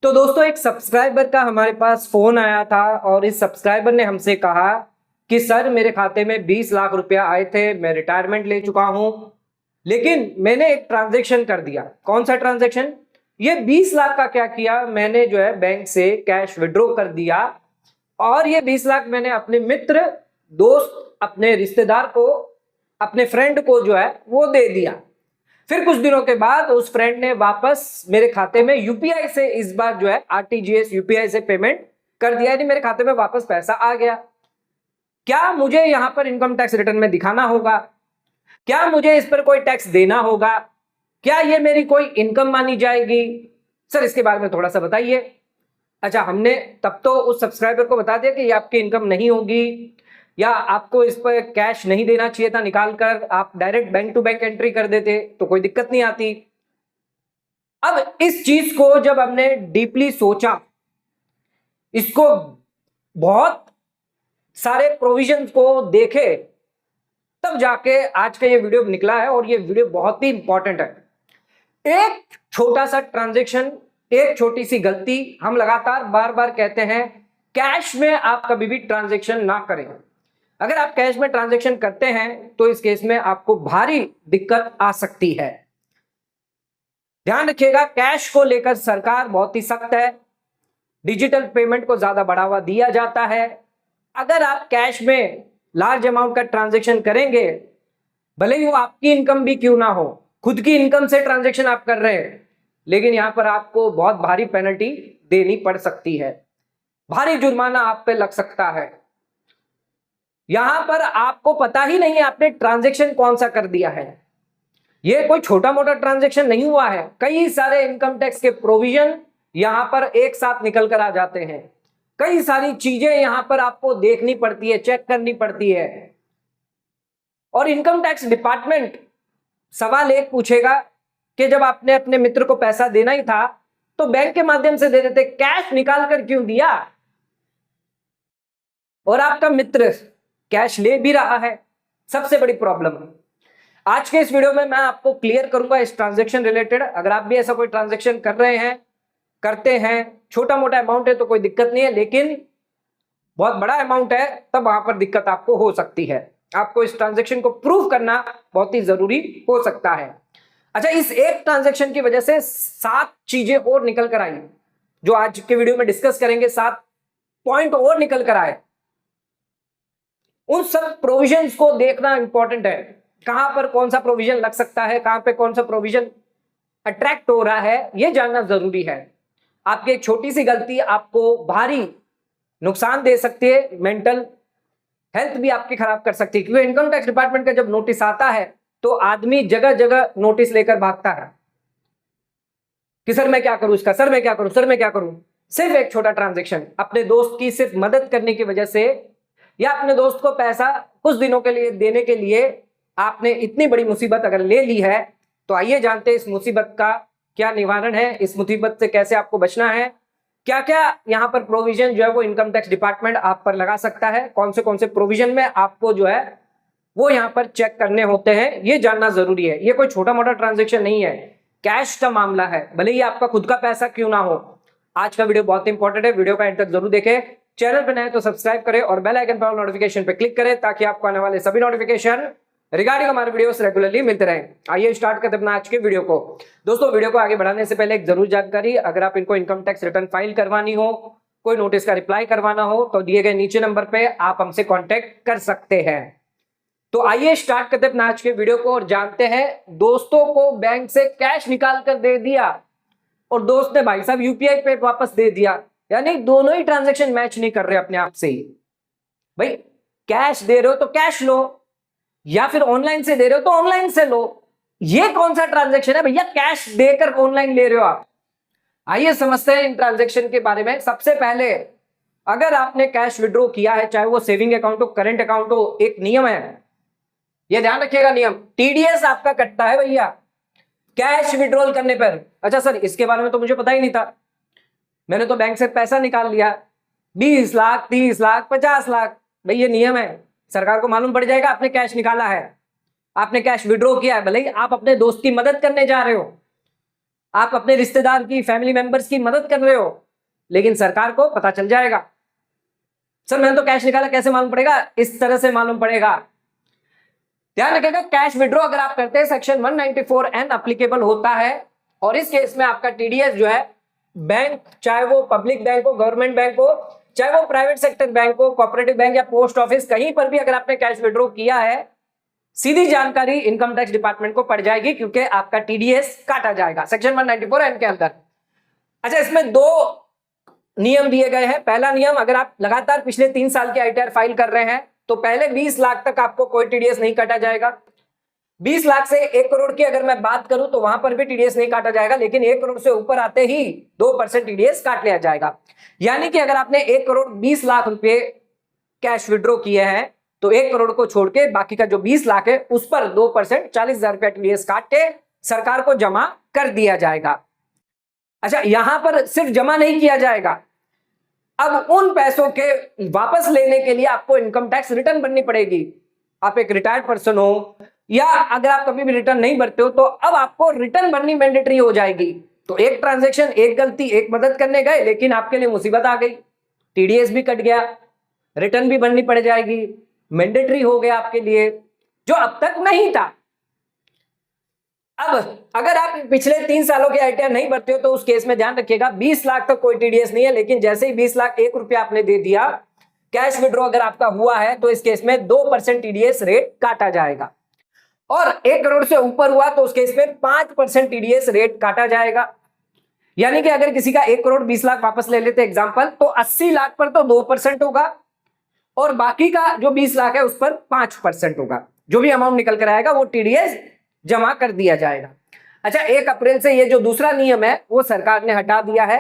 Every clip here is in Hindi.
तो दोस्तों एक सब्सक्राइबर का हमारे पास फोन आया था और इस सब्सक्राइबर ने हमसे कहा कि सर मेरे खाते में 20 लाख रुपया आए थे, मैं रिटायरमेंट ले चुका हूं, लेकिन मैंने एक ट्रांजैक्शन कर दिया। कौन सा ट्रांजैक्शन? ये 20 लाख का क्या किया, मैंने जो है बैंक से कैश विड्रॉ कर दिया और ये 20 लाख मैंने अपने मित्र, दोस्त, अपने रिश्तेदार को, अपने फ्रेंड को जो है वो दे दिया। फिर कुछ दिनों के बाद उस फ्रेंड ने वापस मेरे खाते में यूपीआई से, इस बार जो है आरटीजीएस यूपीआई से पेमेंट कर दिया, यानी मेरे खाते में वापस पैसा आ गया। क्या मुझे यहां पर इनकम टैक्स रिटर्न में दिखाना होगा? क्या मुझे इस पर कोई टैक्स देना होगा? क्या ये मेरी कोई इनकम मानी जाएगी? सर इसके बारे में थोड़ा सा बताइए। अच्छा, हमने तब तो उस सब्सक्राइबर को बता दिया कि ये आपकी इनकम नहीं होगी या आपको इस पर कैश नहीं देना चाहिए था, निकाल कर आप direct bank to bank entry कर देते तो कोई दिक्कत नहीं आती। अब इस चीज को जब हमने डीपली सोचा, इसको बहुत सारे प्रोविजंस को देखे, तब जाके आज का ये वीडियो निकला है और ये वीडियो बहुत ही इंपॉर्टेंट है। एक छोटा सा ट्रांजैक्शन, एक छोटी सी गलती, हम लगातार बार बार कहते हैं कैश में आप कभी भी ट्रांजैक्शन ना करें। अगर आप कैश में ट्रांजैक्शन करते हैं तो इस केस में आपको भारी दिक्कत आ सकती है। ध्यान रखिएगा, कैश को लेकर सरकार बहुत ही सख्त है, डिजिटल पेमेंट को ज्यादा बढ़ावा दिया जाता है। अगर आप कैश में लार्ज अमाउंट का ट्रांजैक्शन करेंगे, भले ही वो आपकी इनकम भी क्यों ना हो, खुद की इनकम से ट्रांजैक्शन आप कर रहे हैं, लेकिन यहां पर आपको बहुत भारी पेनल्टी देनी पड़ सकती है, भारी जुर्माना आप पे लग सकता है। यहां पर आपको पता ही नहीं है आपने ट्रांजैक्शन कौन सा कर दिया है। ये कोई छोटा मोटा ट्रांजैक्शन नहीं हुआ है, कई सारे इनकम टैक्स के प्रोविजन यहां पर एक साथ निकल कर आ जाते हैं। कई सारी चीजें यहां पर आपको देखनी पड़ती है, चेक करनी पड़ती है। और इनकम टैक्स डिपार्टमेंट सवाल एक पूछेगा कि जब आपने अपने मित्र को पैसा देना ही था तो बैंक के माध्यम से दे देते, कैश निकाल कर क्यों दिया? और आपका मित्र कैश ले भी रहा है, सबसे बड़ी प्रॉब्लम। आज के इस वीडियो में मैं आपको क्लियर करूंगा इस ट्रांजैक्शन रिलेटेड। अगर आप भी ऐसा कोई ट्रांजैक्शन कर रहे हैं, करते हैं, छोटा मोटा अमाउंट है तो कोई दिक्कत नहीं है, लेकिन बहुत बड़ा अमाउंट है तब वहां पर दिक्कत आपको हो सकती है। आपको इस ट्रांजैक्शन को प्रूव करना बहुत ही जरूरी हो सकता है। अच्छा, इस एक ट्रांजैक्शन की वजह से 7 चीजें और निकल कर आई, जो आज के वीडियो में डिस्कस करेंगे। 7 पॉइंट और निकल कर आए। उन सब प्रोविजंस को देखना इंपॉर्टेंट है, कहां पर कौन सा प्रोविजन लग सकता है, कहां पे कौन सा प्रोविजन अट्रैक्ट हो रहा है, यह जानना जरूरी है। आपकी एक छोटी सी गलती आपको भारी नुकसान दे सकती है, मेंटल हेल्थ भी आपकी खराब कर सकती है। क्योंकि इनकम टैक्स डिपार्टमेंट का जब नोटिस आता है तो आदमी जगह जगह नोटिस लेकर भागता है कि सर मैं क्या करूं इसका, सर मैं क्या करूं, सर मैं क्या करूं। सिर्फ एक छोटा ट्रांजैक्शन अपने दोस्त की सिर्फ मदद करने की वजह से, या अपने दोस्त को पैसा कुछ दिनों के लिए देने के लिए आपने इतनी बड़ी मुसीबत अगर ले ली है, तो आइए जानते हैं इस मुसीबत का क्या निवारण है, इस मुसीबत से कैसे आपको बचना है, क्या क्या यहाँ पर प्रोविजन जो है वो इनकम टैक्स डिपार्टमेंट आप पर लगा सकता है, कौन से प्रोविजन में आपको जो है वो यहाँ पर चेक करने होते हैं, ये जानना जरूरी है। ये कोई छोटा मोटा ट्रांजैक्शन नहीं है, कैश का मामला है, भले ही आपका खुद का पैसा क्यों ना हो। आज का वीडियो बहुत इंपॉर्टेंट है, वीडियो का एंड तक जरूर देखें। चैनल पर नए तो सब्सक्राइब करें और बेल आइकन पर नोटिफिकेशन पे क्लिक करें ताकि आपको आने वाले सभी नोटिफिकेशन रिगार्डिंग हमारे वीडियोस रेगुलरली मिलते रहे। आइए स्टार्ट करते हैं अपना आज के वीडियो को। दोस्तों वीडियो को आगे बढ़ाने से पहले एक जरूर जानकारी, अगर आप इनको इनकम टैक्स रिटर्न फाइल करवानी हो, कोई नोटिस का रिप्लाई करवाना हो, तो दिए गए नीचे नंबर पे आप हमसे कांटेक्ट कर सकते हैं। तो आइए स्टार्ट करते हैं अपना आज के वीडियो को और जानते हैं, दोस्तों को बैंक से कैश निकाल कर दे दिया और दोस्त ने भाई साहब यूपीआई पे वापस दे दिया, यानी दोनों ही ट्रांजैक्शन मैच नहीं कर रहे अपने आप से ही। भाई कैश दे रहे हो तो कैश लो, या फिर ऑनलाइन से दे रहे हो तो ऑनलाइन से लो। ये कौन सा ट्रांजैक्शन है भैया, कैश देकर ऑनलाइन ले रहे हो आप? आइए समझते हैं इन ट्रांजैक्शन के बारे में। सबसे पहले, अगर आपने कैश विड्रॉ किया है, चाहे वो सेविंग अकाउंट हो, करंट अकाउंट हो, एक नियम है, ये ध्यान रखिएगा, नियम टीडीएस आपका कटता है भैया कैश विड्रॉल करने पर। अच्छा सर इसके बारे में तो मुझे पता ही नहीं था, मैंने तो बैंक से पैसा निकाल लिया 20 लाख, 30 लाख, 50 लाख। भाई ये नियम है, सरकार को मालूम पड़ जाएगा आपने कैश निकाला है, आपने कैश विड्रॉ किया है, भले ही आप अपने दोस्त की मदद करने जा रहे हो, आप अपने रिश्तेदार की, फैमिली मेंबर्स की मदद कर रहे हो, लेकिन सरकार को पता चल जाएगा। सर मैंने तो कैश निकाला, कैसे मालूम पड़ेगा? इस तरह से मालूम पड़ेगा। ध्यान रखिएगा, कैश विड्रॉ अगर आप करते हैं सेक्शन 194N अप्लीकेबल होता है, और इस केस में आपका टीडीएस जो है, बैंक चाहे वो पब्लिक बैंक हो, गवर्नमेंट बैंक हो, चाहे वो प्राइवेट सेक्टर बैंक हो, कोऑपरेटिव बैंक या पोस्ट ऑफिस, कहीं पर भी अगर आपने कैश विड्रॉ किया है, सीधी जानकारी इनकम टैक्स डिपार्टमेंट को पड़ जाएगी, क्योंकि आपका टीडीएस काटा जाएगा सेक्शन 194N के अंदर। अच्छा, इसमें दो नियम दिए गए हैं। पहला नियम, अगर आप लगातार पिछले 3 साल के आईटीआर फाइल कर रहे हैं तो पहले 20 लाख तक आपको कोई टीडीएस नहीं काटा जाएगा। 20 लाख से 1 करोड़ की अगर मैं बात करूं तो वहां पर भी टीडीएस नहीं काटा जाएगा, लेकिन 1 करोड़ से ऊपर आते ही 2% टीडीएस काट लिया जाएगा। यानी कि अगर आपने 1 करोड़ 20 लाख रुपए कैश विड्रॉ किए हैं तो 1 करोड़ को छोड़ के बाकी का जो 20 लाख है उस पर 2% 40,000 रुपया टीडीएस काट के सरकार को जमा कर दिया जाएगा। अच्छा, यहां पर सिर्फ जमा नहीं किया जाएगा, अब उन पैसों के वापस लेने के लिए आपको इनकम टैक्स रिटर्न भरनी पड़ेगी। आप एक रिटायर्ड पर्सन हो या अगर आप कभी भी रिटर्न नहीं भरते हो तो अब आपको रिटर्न भरनी मैंडेटरी हो जाएगी। तो एक ट्रांजैक्शन, एक गलती, एक मदद करने गए, लेकिन आपके लिए मुसीबत आ गई, टीडीएस भी कट गया, रिटर्न भी भरनी पड़ जाएगी, मैंडेटरी हो गया आपके लिए, जो अब तक नहीं था। अब अगर आप पिछले 3 सालों के आईटीआर नहीं भरते हो तो उस केस में ध्यान रखिएगा 20 लाख तक कोई टीडीएस नहीं है, लेकिन जैसे ही 20 लाख 1 रुपया आपने दे दिया, कैश विड्रॉ अगर आपका हुआ है तो इस केस में 2% टीडीएस रेट काटा जाएगा, और 1 करोड़ से ऊपर हुआ तो उस केस में 5% टीडीएस रेट काटा जाएगा। यानी कि अगर किसी का 1 करोड़ 20 लाख वापस ले लेते एग्जाम्पल, तो 80 लाख पर तो 2% होगा और बाकी का जो 20 लाख है उस पर 5% होगा। जो भी अमाउंट निकल कर आएगा वो टीडीएस जमा कर दिया जाएगा। अच्छा, 1 अप्रैल से ये जो दूसरा नियम है वो सरकार ने हटा दिया है,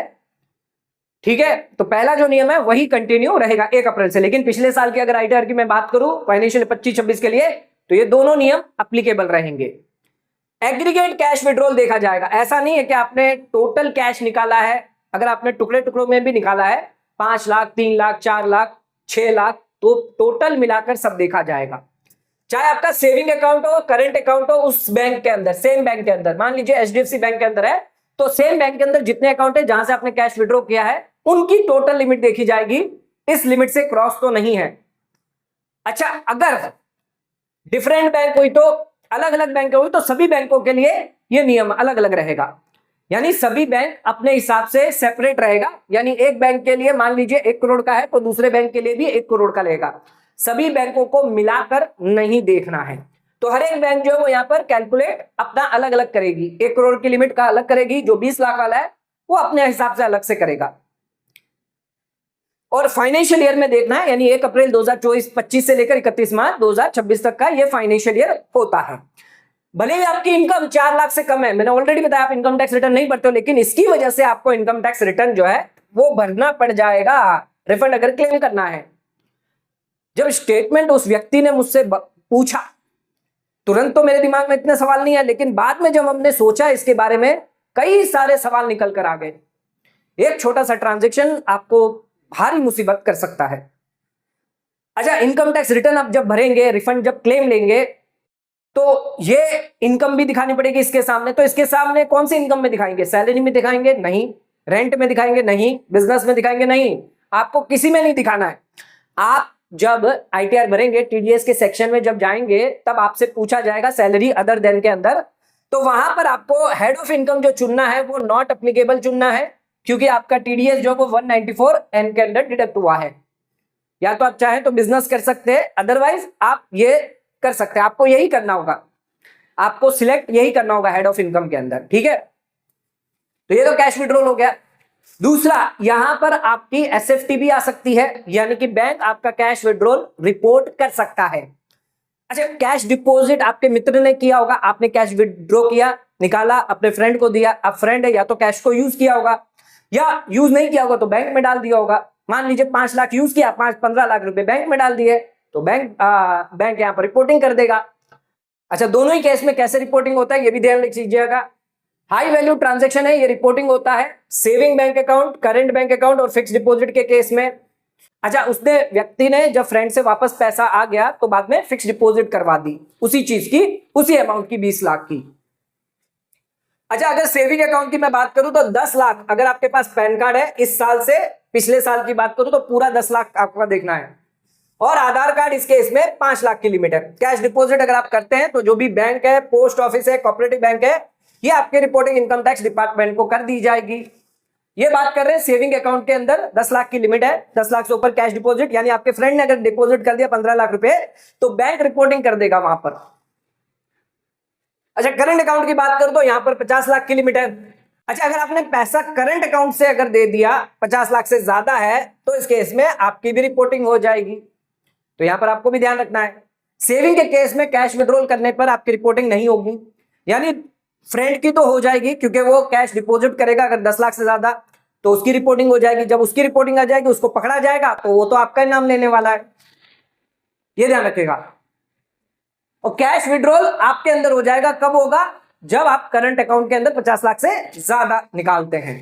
ठीक है। तो पहला जो नियम है वही कंटिन्यू रहेगा 1 अप्रैल से, लेकिन पिछले साल की अगर आईटीआर की मैं बात करूं फाइनेंशियल 25-26 के लिए, तो ये दोनों नियम अप्लीकेबल रहेंगे। एग्रीगेट कैश विड्रॉल देखा जाएगा। ऐसा नहीं है कि आपने टोटल कैश निकाला है, अगर आपने टुकड़े टुकड़ों में भी निकाला है 5 लाख, 3 लाख, 4 लाख, 6 लाख, तो टोटल मिलाकर सब देखा जाएगा। चाहे आपका सेविंग अकाउंट हो, करंट अकाउंट हो, उस बैंक के अंदर, सेम बैंक के अंदर, मान लीजिए एचडीएफसी बैंक के अंदर है, तो सेम बैंक के अंदर जितने अकाउंट है जहां से आपने कैश विड्रॉ किया है उनकी टोटल लिमिट देखी जाएगी, इस लिमिट से क्रॉस तो नहीं है। अच्छा, अगर डिफरेंट बैंक हुई तो अलग अलग बैंक हुई तो सभी बैंकों के लिए यह नियम अलग अलग रहेगा, यानी सभी बैंक अपने हिसाब से सेपरेट रहेगा। यानी एक बैंक के लिए मान लीजिए 1 करोड़ का है तो दूसरे बैंक के लिए भी 1 करोड़ का लेगा, सभी बैंकों को मिलाकर नहीं देखना है। तो हर एक बैंक जो है वो यहां पर कैलकुलेट अपना अलग अलग करेगी, 1 करोड़ की लिमिट का अलग करेगी, जो 20 लाख वाला है वो अपने हिसाब से अलग से करेगा। और फाइनेंशियल ईयर में देखना है, यानी 1 अप्रैल 2024-25 से लेकर 31 मार्च 2026 तक का ये फाइनेंशियल ईयर होता है। भले ही आपकी इनकम 4 लाख से कम है, मैंने ऑलरेडी बताया आप इनकम टैक्स रिटर्न नहीं भरते हो, लेकिन इसकी वजह से आपको इनकम टैक्स रिटर्न जो है वो भरना पड़ जाएगा, रिफंड अगर क्लेम करना है। जब स्टेटमेंट उस व्यक्ति ने मुझसे पूछा, तुरंत तो मेरे दिमाग में इतने सवाल नहीं है, लेकिन बाद में जब हमने सोचा इसके बारे में कई सारे सवाल निकल कर आ गए। एक छोटा सा ट्रांजैक्शन आपको भारी मुसीबत कर सकता है। अच्छा, इनकम टैक्स रिटर्न आप जब भरेंगे, रिफंड जब क्लेम लेंगे, तो ये इनकम भी दिखानी पड़ेगी इसके सामने। तो इसके सामने कौन सी इनकम में दिखाएंगे? सैलरी में दिखाएंगे? नहीं। रेंट में दिखाएंगे? नहीं। बिजनेस में दिखाएंगे? नहीं। आपको किसी में नहीं दिखाना है। आप जब आईटीआर भरेंगे, टीडीएस के सेक्शन में जब जाएंगे, तब आपसे पूछा जाएगा सैलरी अदर देन के अंदर, तो वहां पर आपको हेड ऑफ इनकम जो चुनना है वो नॉट एप्लीकेबल चुनना है, क्योंकि आपका टीडीएस जो वो 194N के अंदर डिडक्ट हुआ है। या तो आप चाहें तो बिजनेस कर सकते हैं, अदरवाइज आप ये कर सकते हैं। आपको यही करना होगा, आपको सिलेक्ट यही करना होगा हेड ऑफ इनकम के अंदर, ठीक है। तो ये तो कैश विड्रॉल हो गया। दूसरा, यहां पर आपकी एसएफटी भी आ सकती है, यानी कि बैंक आपका कैश विड्रॉल रिपोर्ट कर सकता है। अच्छा, कैश डिपॉजिट आपके मित्र ने किया होगा, आपने कैश विड्रॉ किया, निकाला, अपने फ्रेंड को दिया। अब फ्रेंड है, या तो कैश को यूज किया होगा या यूज नहीं किया होगा तो बैंक में डाल दिया होगा। मान लीजिए 5 लाख यूज किया, 15 लाख रुपए बैंक में डाल दिए, तो बैंक यहां पर रिपोर्टिंग कर देगा। अच्छा, दोनों ही केस में कैसे रिपोर्टिंग होता है ये भी ध्यान रख लीजिएगा। हाई वैल्यू ट्रांजैक्शन है, ये रिपोर्टिंग होता है saving bank account, current bank account और फिक्स डिपॉजिट के केस में। अच्छा, उसने व्यक्ति ने जब फ्रेंड से वापस पैसा आ गया तो बाद में फिक्स डिपॉजिट करवा दी उसी चीज की, उसी अमाउंट की, 20 लाख की। अच्छा, अगर सेविंग अकाउंट की मैं बात करूं तो 10 लाख, अगर आपके पास पैन कार्ड है इस साल से पिछले साल की बात करूं तो पूरा 10 लाख आपका देखना है, और आधार कार्ड इस केस में 5 लाख की लिमिट है। कैश डिपॉजिट अगर आप करते हैं तो जो भी बैंक है, पोस्ट ऑफिस है, कोऑपरेटिव बैंक है, ये आपके रिपोर्टिंग इनकम टैक्स डिपार्टमेंट को कर दी जाएगी। ये बात कर रहे हैं सेविंग अकाउंट के अंदर 10 लाख की लिमिट है, 10 लाख से ऊपर कैश डिपॉजिट, यानी आपके फ्रेंड ने अगर डिपॉजिट कर दिया 15 लाख रुपए तो बैंक रिपोर्टिंग कर देगा वहां पर। अच्छा, करंट अकाउंट की बात करूं तो यहां पर 50 लाख की लिमिट है। अच्छा, अगर आपने पैसा करंट अकाउंट से अगर दे दिया 50 लाख से ज्यादा है तो इस केस में आपकी भी रिपोर्टिंग हो जाएगी, तो यहां पर आपको भी ध्यान रखना है। सेविंग के केस में कैश विड्रॉल करने पर आपकी रिपोर्टिंग नहीं होगी, यानी फ्रेंड की तो हो जाएगी क्योंकि वो कैश डिपॉजिट करेगा अगर 10 लाख से ज्यादा, तो उसकी रिपोर्टिंग हो जाएगी। जब उसकी रिपोर्टिंग आ जाएगी उसको पकड़ा जाएगा तो वो तो आपका ही नाम लेने वाला है, ये ध्यान रखेगा। और कैश विड्रॉल आपके अंदर हो जाएगा कब होगा, जब आप करंट अकाउंट के अंदर 50 लाख से ज्यादा निकालते हैं।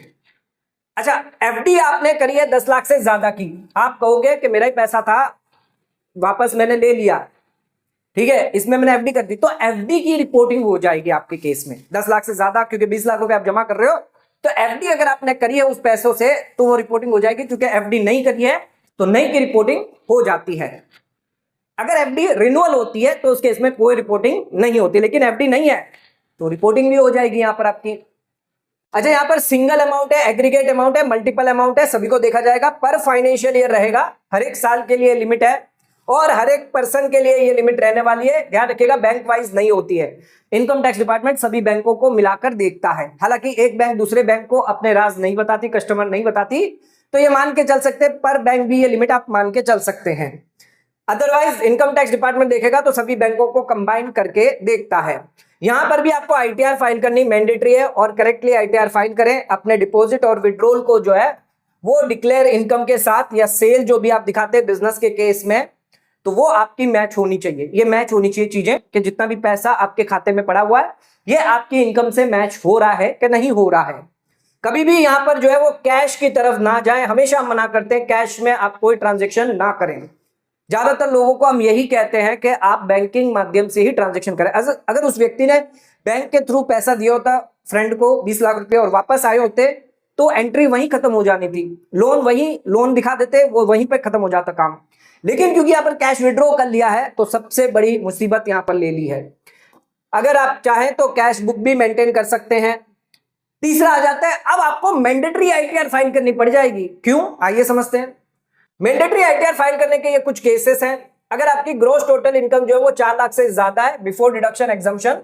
अच्छा, एफडी आपने करी है 10 लाख से ज्यादा की, आप कहोगे कि मेरा ही पैसा था वापस मैंने ले लिया, ठीक है, इसमें मैंने एफडी कर दी, तो एफडी की रिपोर्टिंग हो जाएगी आपके केस में 10 लाख से ज्यादा, क्योंकि 20 लाख रुपए आप जमा कर रहे हो, तो एफडी अगर आपने करी है उस पैसों से तो वो रिपोर्टिंग हो जाएगी। क्योंकि एफडी नहीं करी है तो नहीं की रिपोर्टिंग हो जाती है। अगर एफडी रिन्यूअल होती है तो उस केस में कोई रिपोर्टिंग नहीं होती, लेकिन एफडी नहीं है तो रिपोर्टिंग भी हो जाएगी यहां पर आपकी। अच्छा, यहां पर सिंगल अमाउंट है, एग्रीगेट अमाउंट है, मल्टीपल अमाउंट है, सभी को देखा जाएगा, पर फाइनेंशियल ईयर रहेगा, हर एक साल के लिए लिमिट है और हर एक पर्सन के लिए ये लिमिट रहने वाली है। ध्यान रखिएगा, बैंक वाइज नहीं होती है, इनकम टैक्स डिपार्टमेंट सभी बैंकों को मिलाकर देखता है। हालांकि एक बैंक दूसरे बैंक को अपने राज नहीं बताती, कस्टमर नहीं बताती, तो ये मान के चल सकते, पर बैंक भी ये लिमिट आप मान के चल सकते हैं। अदरवाइज इनकम टैक्स डिपार्टमेंट देखेगा तो सभी बैंकों को कंबाइन करके देखता है। यहां पर भी आपको आईटीआर फाइल करनी मैंडेटरी है और करेक्टली आईटीआर फाइल करें। अपने डिपॉजिट और विड्रॉल को जो है वो डिक्लेयर इनकम के साथ या सेल जो भी आप दिखाते हैं बिजनेस के केस में, तो वो आपकी मैच होनी चाहिए। ये मैच होनी चाहिए चीजें कि जितना भी पैसा आपके खाते में पड़ा हुआ है ये आपकी इनकम से मैच हो रहा है कि नहीं हो रहा है। कभी भी यहां पर जो है वो कैश की तरफ ना जाए, हमेशा हम मना करते हैं कैश में आप कोई ट्रांजेक्शन ना करें। ज्यादातर लोगों को हम यही कहते हैं कि आप बैंकिंग माध्यम से ही ट्रांजैक्शन करें। अगर उस व्यक्ति ने बैंक के थ्रू पैसा दिया होता फ्रेंड को 20 लाख रुपए और वापस आए होते तो एंट्री वहीं खत्म हो जानी थी, लोन दिखा देते, वो वहीं पे खत्म हो जाता काम। लेकिन क्योंकि यहाँ पर कैश विड्रॉ कर लिया है तो सबसे बड़ी मुसीबत यहाँ पर ले ली है। अगर आप चाहें तो कैश बुक भी मेंटेन कर सकते हैं। तीसरा आ जाता है, अब आपको मैंडेटरी आईटीआर फाइल करनी पड़ जाएगी। क्यों, आइए समझते हैं। मैंडेटरी आईटीआर फाइल करने के ये कुछ केसेस हैं। अगर आपकी ग्रोस टोटल इनकम जो है वो 4 लाख से ज्यादा है बिफोर डिडक्शन एग्जम्पशन,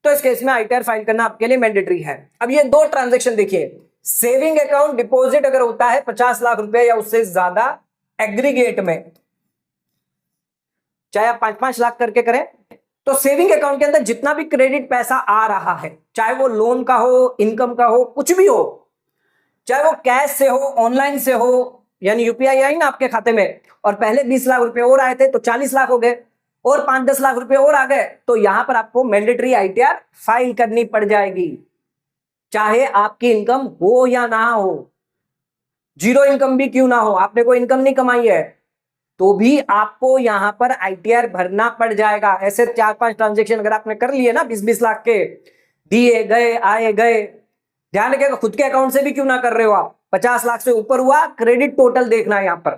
तो इस केस में आईटीआर फाइल करना आपके लिए मैंडेटरी है। अब ये दो ट्रांजैक्शन देखिए, सेविंग अकाउंट डिपॉजिट अगर होता है 50 लाख रुपए या उससे ज्यादा एग्रीगेट में, चाहे आप 5-5 लाख करके करें, तो सेविंग अकाउंट के अंदर जितना भी क्रेडिट पैसा आ रहा है, चाहे वो लोन का हो, इनकम का हो, कुछ भी हो, चाहे वो कैश से हो, ऑनलाइन से हो, यानी यूपीआई आई ना आपके खाते में और पहले 20 लाख रुपए और आए थे तो 40 लाख हो गए और 5-10 लाख रुपए और आ गए, तो यहां पर आपको मैंडेटरी आईटीआर फाइल करनी पड़ जाएगी, चाहे आपकी इनकम हो या ना हो, जीरो इनकम भी क्यों ना हो, आपने कोई इनकम नहीं कमाई है तो भी आपको यहां पर आईटीआर भरना पड़ जाएगा। ऐसे 4-5 ट्रांजेक्शन अगर आपने कर लिए ना 20-20 लाख के, दिए गए आए गए, ध्यान रखिएगा खुद के अकाउंट से भी क्यों ना कर रहे हो आप, 50 लाख से ऊपर हुआ, क्रेडिट टोटल देखना है। यहां पर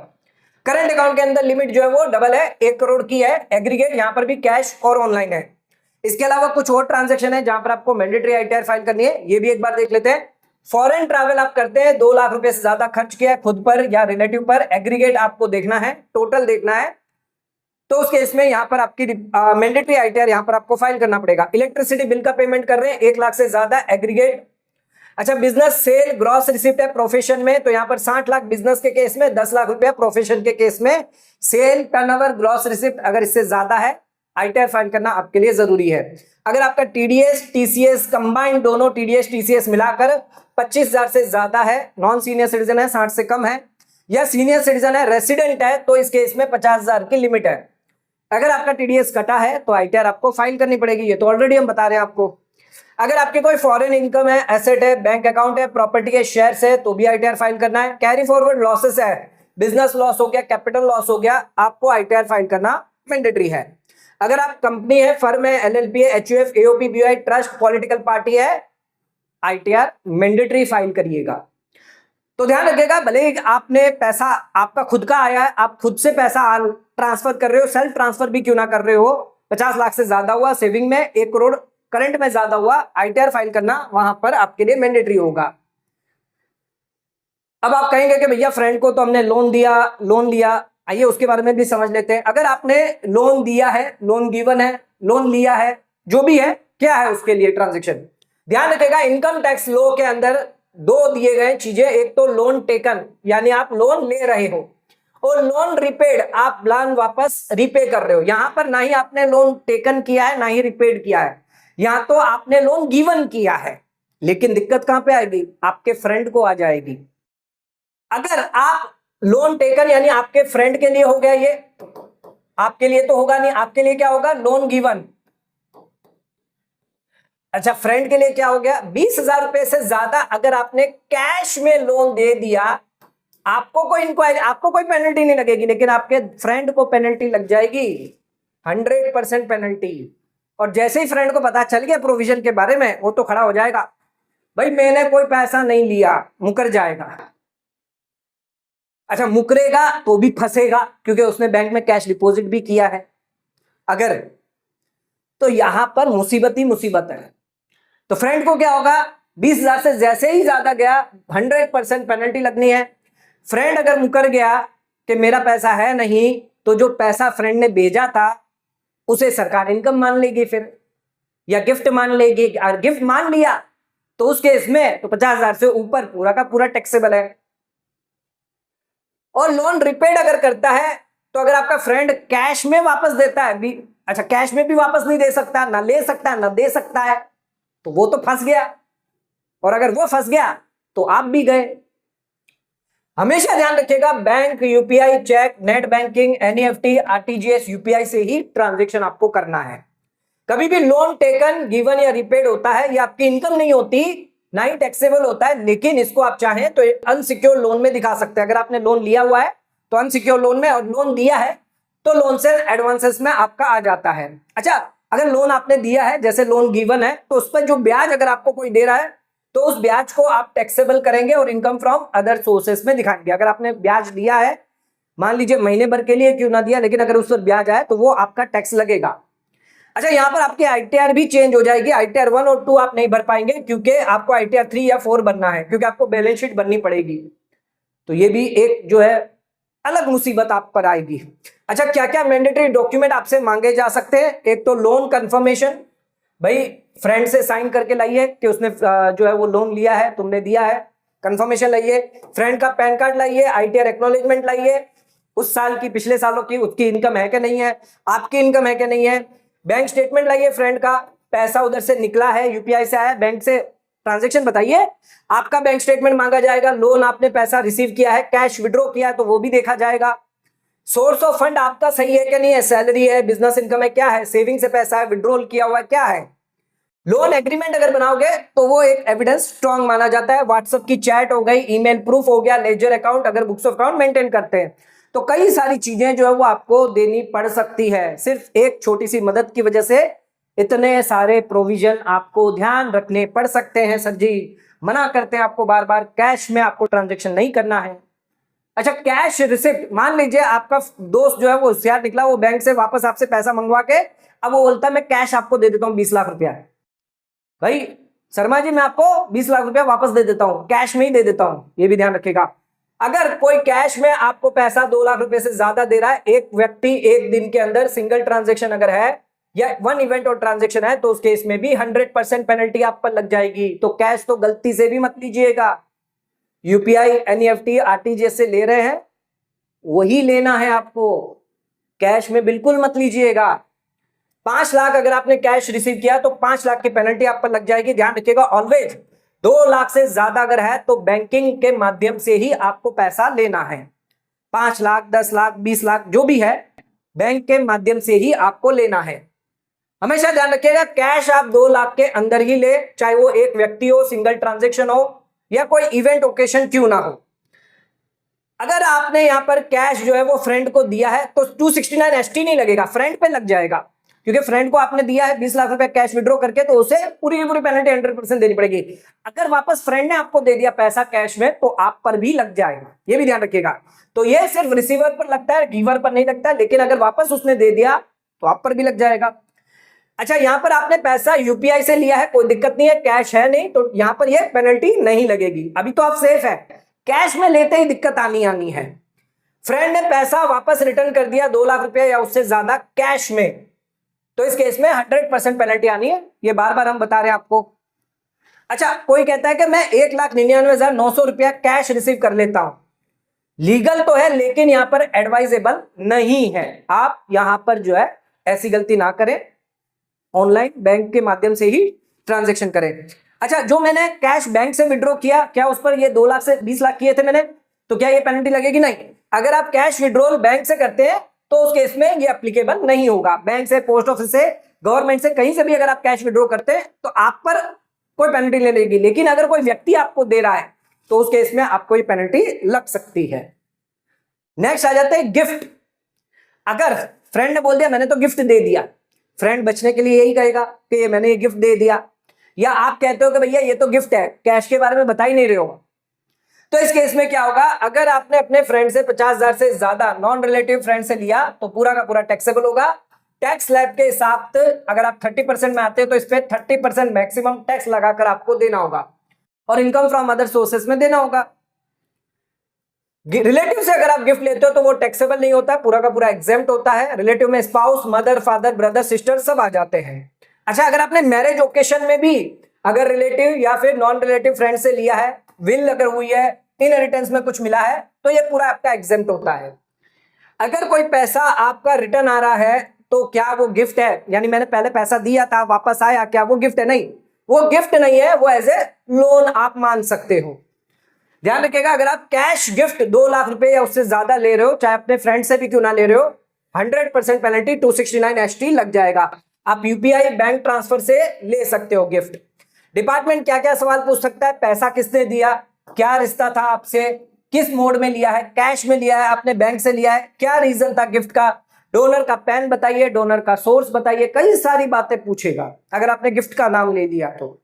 करंट अकाउंट के अंदर लिमिट जो है वो डबल है, 1 करोड़ की है एग्रीगेट, यहां पर भी कैश और ऑनलाइन है। इसके अलावा कुछ और ट्रांजैक्शन है जहां पर आपको मैंडेटरी आईटीआर फाइल करनी है, ये भी एक बार देख लेते हैं। फॉरेन ट्रैवल आप करते हैं, 2 लाख रुपए से ज्यादा खर्च किया है खुद पर या रिलेटिव पर, एग्रीगेट आपको देखना है, टोटल देखना है, तो उस केस में यहां पर आपकी मैंडेटरी आईटीआर यहां पर आपको फाइल करना पड़ेगा। इलेक्ट्रिसिटी बिल का पेमेंट कर रहे हैं 1 लाख से ज्यादा एग्रीगेट। अच्छा, बिजनेस सेल ग्रॉस रिसिप्ट है प्रोफेशन में, तो यहां पर 60 लाख बिजनेस के केस में, 10 लाख रुपया प्रोफेशन के केस में। सेल टर्नओवर ग्रॉस रिसिप्ट अगर इससे ज्यादा है आईटीआर फाइल करना आपके लिए जरूरी है। अगर आपका टीडीएस टीसीएस कंबाइंड दोनों टीडीएस टीसीएस मिलाकर 25,000 से ज्यादा है, नॉन सीनियर सिटीजन है 60 से कम है, या सीनियर सिटीजन है रेसिडेंट है, तो इस केस में 50,000 की लिमिट है। अगर आपका टीडीएस कटा है तो आईटीआर आपको फाइल करनी पड़ेगी, ये तो ऑलरेडी हम बता रहे हैं आपको। अगर आपके कोई फॉरेन इनकम है, एसेट है, बैंक अकाउंट है, प्रॉपर्टी के शेयर्स है, तो भी आईटीआर फाइल करना है। कैरी फॉरवर्ड लॉसेस है, बिजनेस लॉस हो गया, कैपिटल लॉस हो गया, आपको आईटीआर फाइल करना मैंडेटरी है। अगर आप कंपनी है, फर्म है, एलएलपी है, HUF, AOP, BOI, trust, political party है, ITR मैंडेटरी फाइल करिएगा। तो ध्यान रखिएगा, भले ही आपने पैसा आपका खुद का आया है, आप खुद से पैसा ट्रांसफर कर रहे हो, सेल्फ ट्रांसफर भी क्यों ना कर रहे हो, 50 लाख से ज्यादा हुआ, सेविंग में 1 करोड़ करंट में ज्यादा हुआ, ITR फाइल करना वहां पर आपके लिए मैंडेटरी होगा। अब आप कहेंगे कि भैया फ्रेंड को तो हमने लोन लिया, आइए उसके बारे में भी समझ लेते हैं। अगर आपने लोन दिया है, लोन गिवन है, लोन लिया है, जो भी है, क्या है उसके लिए ट्रांजेक्शन, ध्यान रखिएगा। इनकम टैक्स लॉ के अंदर 2 दिए गए चीजें, एक तो लोन टेकन यानी आप लोन ले रहे हो, और लोन रिपेड आप लोन वापस रिपे कर रहे हो। यहां पर ना ही आपने लोन टेकन किया है ना ही रिपेड किया है, यहां तो आपने लोन गिवन किया है। लेकिन दिक्कत कहां पे आएगी, आपके फ्रेंड को आ जाएगी। अगर आप लोन टेकन यानी आपके फ्रेंड के लिए हो गया, ये आपके लिए तो होगा नहीं, आपके लिए क्या होगा, लोन गिवन। अच्छा, फ्रेंड के लिए क्या हो गया, 20,000 रुपए से ज्यादा अगर आपने कैश में लोन दे दिया, आपको कोई इंक्वायरी, आपको कोई पेनल्टी नहीं लगेगी, लेकिन आपके फ्रेंड को पेनल्टी लग जाएगी, 100% पेनल्टी। और जैसे ही फ्रेंड को पता चल गया प्रोविजन के बारे में, वो तो खड़ा हो जाएगा, भाई मैंने कोई पैसा नहीं लिया, मुकर जाएगा। अच्छा, मुकरेगा तो भी फंसेगा, क्योंकि उसने बैंक में कैश डिपॉजिट भी किया है अगर, तो यहां पर मुसीबत ही मुसीबत है। तो फ्रेंड को क्या होगा, 20,000 से जैसे ही ज्यादा गया 100% पेनल्टी लगनी है। फ्रेंड अगर मुकर गया कि मेरा पैसा है नहीं, तो जो पैसा फ्रेंड ने भेजा था उसे सरकार इनकम मान लेगी फिर, या गिफ्ट मान लेगी। और गिफ्ट मान लिया तो उस केस में तो 50,000 से ऊपर पूरा का पूरा टैक्सेबल है। और लोन रिपेड अगर करता है, तो अगर आपका फ्रेंड कैश में वापस देता है भी, अच्छा कैश में भी वापस नहीं दे सकता, ना ले सकता है ना दे सकता है, तो वो तो फंस गया। और अगर वो फंस गया तो आप भी गए। हमेशा ध्यान रखिएगा, bank, UPI, cheque, net banking, NEFT, RTGS, UPI से ही ट्रांजैक्शन आपको करना है। कभी भी लोन टेकन, गिवन या रिपेड होता है, ये आपकी इनकम नहीं होती, ना ही टैक्सेबल होता है, लेकिन इसको आप चाहें तो अनसिक्योर लोन में दिखा सकते हैं। अगर आपने लोन लिया हुआ है तो अनसिक्योर लोन में, और लोन दिया है तो लोन से एडवांसेस में आपका आ जाता है। अच्छा, अगर लोन आपने दिया है, जैसे लोन गिवन है, तो उस पर जो ब्याज अगर आपको कोई दे रहा है, तो उस ब्याज को आप टैक्सेबल करेंगे और इनकम फ्रॉम अदर सोर्सेस में दिखाएंगे। अगर आपने ब्याज दिया है, मान लीजिए महीने भर के लिए क्यों ना दिया, लेकिन अगर उस पर ब्याज आए तो वो आपका टैक्स लगेगा। अच्छा, यहां पर आपकी ITR भी चेंज हो जाएगी। ITR 1 और 2 आप नहीं भर पाएंगे, क्योंकि आपको ITR 3 या 4 बनना है, क्योंकि आपको बैलेंस शीट बननी पड़ेगी। तो ये भी एक जो है अलग मुसीबत आप पर आएगी। अच्छा, क्या क्या मैंडेटरी डॉक्यूमेंट आपसे मांगे जा सकते हैं, एक तो लोन कंफर्मेशन, भाई फ्रेंड से साइन करके लाइए कि उसने जो है वो लोन लिया है, तुमने दिया है, कंफर्मेशन लाइए। फ्रेंड का पैन कार्ड लाइए, ITR एक्नॉलेजमेंट लाइए, उस साल की, पिछले सालों की उसकी इनकम है कि नहीं है, आपकी इनकम है कि नहीं है। बैंक स्टेटमेंट लाइए, फ्रेंड का पैसा उधर से निकला है, यूपीआई से आया, बैंक से ट्रांजैक्शन बताइए, आपका बैंक स्टेटमेंट मांगा जाएगा। लोन आपने पैसा रिसीव किया है, कैश विड्रॉ किया है, तो वो भी देखा जाएगा। सोर्स ऑफ फंड आपका सही है कि नहीं है, सैलरी है, बिजनेस इनकम है, क्या है, सेविंग से पैसा है, विड्रॉल किया हुआ है, क्या है। लोन एग्रीमेंट अगर बनाओगे तो वो एक एविडेंस स्ट्रांग माना जाता है। व्हाट्सएप की चैट हो गई, ईमेल प्रूफ हो गया, लेजर अकाउंट अगर बुक्स ऑफ अकाउंट मेंटेन करते हैं, तो कई सारी चीजें जो है वो आपको देनी पड़ सकती है। सिर्फ एक छोटी सी मदद की वजह से इतने सारे प्रोविजन आपको ध्यान रखने पड़ सकते हैं। सर जी मना करते हैं आपको बार बार, कैश में आपको ट्रांजैक्शन नहीं करना है। अच्छा, कैश रिसिप्ट, मान लीजिए आपका दोस्त जो है वो होशियार निकला, वो बैंक से वापस आपसे पैसा मंगवा के अब वो बोलता है मैं कैश आपको दे देता हूं 20 लाख रुपया। भाई शर्मा जी, मैं आपको 20 लाख रुपया वापस दे देता हूं, कैश में ही दे देता हूं, ये भी ध्यान रखिएगा। अगर कोई कैश में आपको पैसा 2 लाख रुपए से ज्यादा दे रहा है, एक व्यक्ति एक दिन के अंदर, सिंगल ट्रांजैक्शन अगर है या 1 इवेंट और ट्रांजैक्शन है, तो उस केस में भी 100% पेनल्टी आप पर लग जाएगी। तो कैश तो गलती से भी मत लीजिएगा। यूपीआई, एनईएफटी, आरटीजीएस से ले रहे हैं, वही लेना है आपको, कैश में बिल्कुल मत लीजिएगा। 5 लाख अगर आपने कैश रिसीव किया तो 5 लाख की पेनल्टी आप पर लग जाएगी। ध्यान रखिएगा, ऑलवेज 2 लाख से ज्यादा अगर है तो बैंकिंग के माध्यम से ही आपको पैसा लेना है। 5 लाख, 10 लाख, 20 लाख जो भी है, बैंक के माध्यम से ही आपको लेना है। हमेशा ध्यान रखिएगा, कैश आप 2 लाख के अंदर ही ले, चाहे वो एक व्यक्ति हो, सिंगल ट्रांजेक्शन हो, या कोई इवेंट ओकेशन क्यों ना हो। अगर आपने यहां पर कैश जो है वो फ्रेंड को दिया है तो 269 ST नहीं लगेगा, फ्रेंड पे लग जाएगा, क्योंकि फ्रेंड को आपने दिया है 20 लाख रुपए कैश विड्रॉ करके, तो उसे पूरी की पूरी पेनल्टी 100% देनी पड़ेगी। अगर वापस फ्रेंड ने आपको दे दिया पैसा कैश में, तो आप पर भी लग जाएगा, ये भी ध्यान रखिएगा। तो ये सिर्फ रिसीवर पर लगता है, गिवर पर नहीं लगता, लेकिन अगर वापस उसने दे दिया तो आप पर भी लग जाएगा। अच्छा, यहां पर आपने पैसा यूपीआई से लिया है, कोई दिक्कत नहीं है, कैश है नहीं, तो यहां पर ये पेनल्टी नहीं लगेगी, अभी तो आप सेफ है। कैश में लेते ही दिक्कत आनी है। फ्रेंड ने पैसा वापस रिटर्न कर दिया 2 लाख रुपया या उससे ज्यादा कैश में, तो इस केस में 100% पेनल्टी आनी है, ये बार बार हम बता रहे हैं आपको। अच्छा, कोई कहता है कि मैं 1,99,900 रुपया कैश रिसीव कर लेता हूं, लीगल तो है लेकिन यहां पर एडवाइजेबल नहीं है। आप यहां पर जो है ऐसी गलती ना करें, ऑनलाइन बैंक के माध्यम से ही ट्रांजैक्शन करें। अच्छा, जो मैंने कैश बैंक से विड्रॉ किया, क्या उस पर ये 2 लाख से 20 लाख किए थे मैंने, तो क्या ये पेनल्टी लगेगी? नहीं। अगर आप कैश विड्रॉल बैंक से करते हैं तो उस केस में ये एप्लीकेबल नहीं होगा। बैंक से, पोस्ट ऑफिस से, गवर्नमेंट से, कहीं से भी अगर आप कैश विड्रॉ करते हैं तो आप पर कोई पेनल्टी नहीं लगेगी। लेकिन अगर कोई व्यक्ति आपको दे रहा है तो उस केस में आपको ये पेनल्टी लग सकती है। नेक्स्ट आ जाते हैं गिफ्ट। अगर फ्रेंड ने बोल दिया मैंने तो गिफ्ट दे दिया, फ्रेंड बचने के लिए यही कहेगा कि ये मैंने ये गिफ्ट दे दिया, या आप कहते हो कि भैया ये तो गिफ्ट है, कैश के बारे में बता ही नहीं रहे हो, तो इस केस में क्या होगा? अगर आपने अपने फ्रेंड से 50,000 से ज्यादा नॉन रिलेटिव फ्रेंड से लिया तो पूरा का पूरा टैक्सेबल होगा। टैक्स स्लैब के हिसाब से अगर आप 30% में आते हैं तो इस पे 30% मैक्सिमम टैक्स लगाकर आपको देना होगा, और इनकम फ्रॉम अदर सोर्सेस में देना होगा। रिलेटिव से अगर आप गिफ्ट लेते हो तो वो टैक्सेबल नहीं होता, पूरा का पूरा एग्जेम्प्ट होता है। रिलेटिव में spouse, mother, father, brother, sister सब आ जाते हैं। अच्छा, अगर आपने मैरिज ओकेशन में भी अगर रिलेटिव या फिर नॉन रिलेटिव फ्रेंड से लिया है, विल अगर हुई है, इनहेरिटेंस में कुछ मिला है, तो ये पूरा आपका एग्जेम्प्ट होता है। अगर कोई पैसा आपका रिटर्न आ रहा है तो क्या वो गिफ्ट है? यानी मैंने पहले पैसा दिया था, वापस आया, क्या वो गिफ्ट है? नहीं, वो गिफ्ट नहीं है, वो एज ए लोन आप मान सकते हो। ध्यान रखिएगा, अगर आप कैश गिफ्ट 2 लाख रुपए या उससे ज्यादा ले रहे हो, चाहे अपने फ्रेंड से भी क्यों ना ले रहे हो, 100% पेनल्टी 269 ST लग जाएगा। आप यूपीआई बैंक ट्रांसफर से ले सकते हो गिफ्ट। डिपार्टमेंट क्या क्या सवाल पूछ सकता है? पैसा किसने दिया, क्या रिश्ता था आपसे, किस मोड में लिया है, कैश में लिया है, आपने बैंक से लिया है, क्या रीजन था गिफ्ट का, डोनर का पैन बताइए, डोनर का सोर्स बताइए, कई सारी बातें पूछेगा अगर आपने गिफ्ट का नाम ले लिया तो।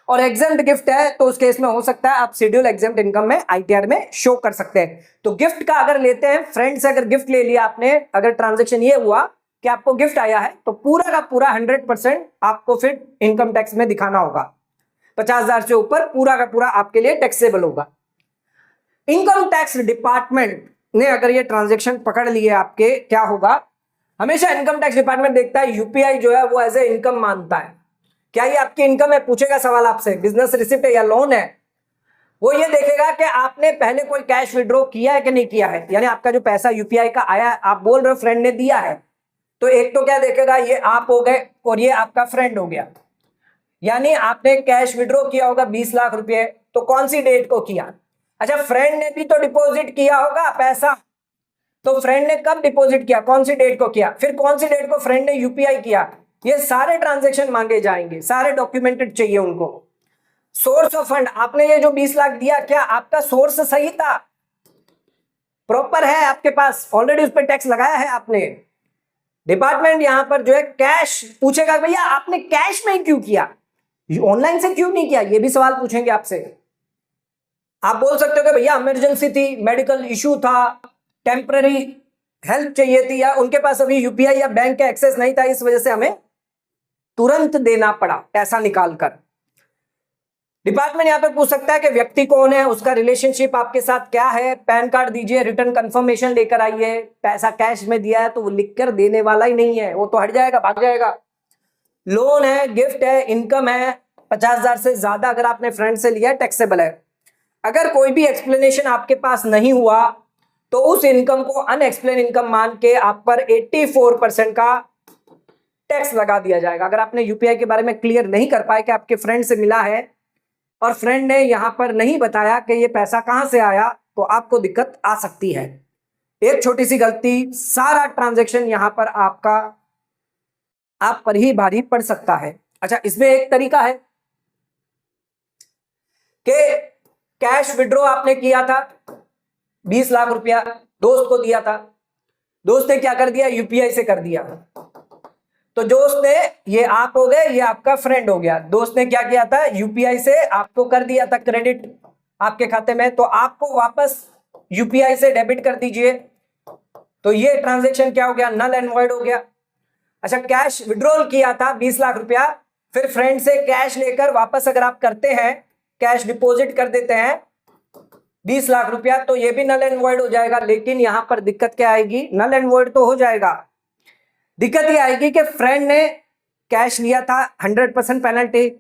और एग्जेम्प्ट गिफ्ट है तो उस केस में हो सकता है आप शेड्यूल एग्जेम्प्ट इनकम में आईटीआर में शो कर सकते हैं। तो गिफ्ट का अगर लेते हैं, फ्रेंड से अगर गिफ्ट ले लिया आपने, अगर ट्रांजेक्शन ये हुआ कि आपको गिफ्ट आया है, तो पूरा का पूरा 100% आपको फिर इनकम टैक्स में दिखाना होगा। 50,000 से ऊपर पूरा का पूरा आपके लिए टैक्सेबल होगा। इनकम टैक्स डिपार्टमेंट ने अगर ये ट्रांजेक्शन पकड़ लिए आपके, क्या होगा? हमेशा इनकम टैक्स डिपार्टमेंट देखता है यूपीआई जो है वो एज ए इनकम मानता है। क्या ये आपकी इनकम है? पूछेगा सवाल आपसे, बिजनेस रिसिप्ट है या लोन है। वो ये देखेगा कि आपने पहले कोई कैश विड्रॉ किया है कि नहीं किया है, यानी आपका जो पैसा यूपीआई का आया है, आप बोल रहे हो फ्रेंड ने दिया है, तो एक तो क्या देखेगा, ये आप हो गए और ये आपका फ्रेंड हो गया। यानी आपने कैश विड्रॉ किया होगा 20 लाख रुपए, तो कौन सी डेट को किया? अच्छा, फ्रेंड ने भी तो डिपॉजिट किया होगा पैसा, तो फ्रेंड ने कब डिपॉजिट किया, कौन सी डेट को किया, फिर कौन सी डेट को फ्रेंड ने यूपीआई किया, ये सारे ट्रांजैक्शन मांगे जाएंगे, सारे डॉक्यूमेंटेड चाहिए उनको। सोर्स ऑफ फंड, आपने ये जो 20 लाख दिया, क्या आपका सोर्स सही था, प्रॉपर है आपके पास, ऑलरेडी उस पर टैक्स लगाया है आपने? डिपार्टमेंट यहां पर जो है कैश पूछेगा, भैया आपने कैश में क्यों किया, ऑनलाइन से क्यों नहीं किया, ये भी सवाल पूछेंगे आपसे। आप बोल सकते हो कि भैया इमरजेंसी थी, मेडिकल इशू था, टेम्पररी हेल्प चाहिए थी, या उनके पास अभी यूपीआई या बैंक का एक्सेस नहीं था, इस वजह से हमें तुरंत देना पड़ा पैसा निकालकर। डिपार्टमेंट यहां पे पूछ सकता है कि व्यक्ति कौन है, उसका रिलेशनशिप आपके साथ क्या है, पैन कार्ड दीजिए, रिटर्न कंफर्मेशन लेकर आइए। पैसा कैश में दिया है तो वो लिखकर देने वाला ही नहीं है, वो तो हट जाएगा, भाग जाएगा। लोन है, गिफ्ट है, इनकम है, 50,000 से ज्यादा अगर आपने फ्रेंड से लिया, टैक्सेबल है। अगर कोई भी एक्सप्लेनेशन आपके पास नहीं हुआ तो उस इनकम को अनएक्सप्लेन इनकम मान के आप पर 84% का टैक्स लगा दिया जाएगा। अगर आपने यूपीआई के बारे में क्लियर नहीं कर पाए कि आपके फ्रेंड से मिला है और फ्रेंड ने यहां पर नहीं बताया कि ये पैसा कहां से आया, तो आपको दिक्कत आ सकती है। एक छोटी सी गलती, सारा ट्रांजैक्शन यहां पर आपका आप पर ही भारी पड़ सकता है। अच्छा, इसमें एक तरीका है कि कैश विड्रॉ आपने किया था 20 लाख रुपया, दोस्त को दिया था, दोस्त ने क्या कर दिया, यूपीआई से कर दिया, तो दोस्त ने, ये आप हो गए, ये आपका फ्रेंड हो गया, दोस्त ने क्या किया था, यूपीआई से आपको कर दिया था क्रेडिट आपके खाते में, तो आपको वापस यूपीआई से डेबिट कर दीजिए, तो ये ट्रांजैक्शन क्या हो गया, नल एंड वॉइड हो गया। अच्छा, कैश विड्रॉल किया था 20 लाख रुपया, फिर फ्रेंड से कैश लेकर वापस अगर आप करते हैं, कैश डिपॉजिट कर देते हैं 20 लाख रुपया, तो ये भी नल एंड वॉइड हो जाएगा। लेकिन यहां पर दिक्कत क्या आएगी, नल एंड वॉइड तो हो जाएगा, दिक्कत ये आएगी कि फ्रेंड ने कैश लिया था 100% पेनल्टी,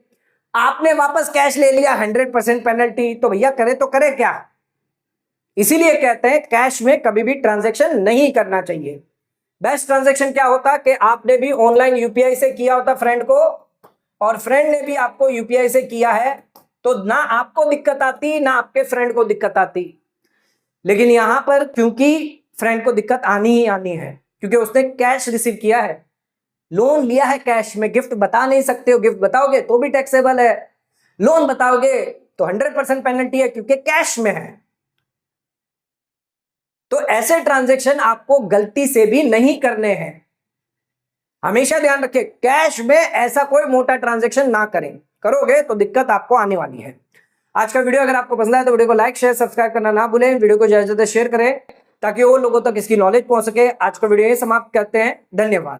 आपने वापस कैश ले लिया 100% पेनल्टी, तो भैया करे तो करे क्या। इसीलिए कहते हैं कैश में कभी भी ट्रांजैक्शन नहीं करना चाहिए। बेस्ट ट्रांजैक्शन क्या होता कि आपने भी ऑनलाइन यूपीआई से किया होता फ्रेंड को, और फ्रेंड ने भी आपको यूपीआई से किया है, तो ना आपको दिक्कत आती ना आपके फ्रेंड को दिक्कत आती। लेकिन यहां पर क्योंकि फ्रेंड को दिक्कत आनी ही आनी है, क्योंकि उसने कैश रिसीव किया है, लोन लिया है कैश में, गिफ्ट बता नहीं सकते हो, गिफ्ट बताओगे तो भी टैक्सेबल है, लोन बताओगे तो 100% पेनल्टी है क्योंकि कैश में है। तो ऐसे ट्रांजैक्शन आपको गलती से भी नहीं करने हैं, हमेशा ध्यान रखें, कैश में ऐसा कोई मोटा ट्रांजैक्शन ना करें, करोगे तो दिक्कत आपको आने वाली है। आज का वीडियो अगर आपको पसंद आया तो वीडियो को लाइक शेयर सब्सक्राइब करना ना भूलें, वीडियो को ज्यादा से ज्यादा शेयर करें ताकि और लोगों तक इसकी नॉलेज पहुंच सके। आज का वीडियो यही समाप्त करते हैं, धन्यवाद।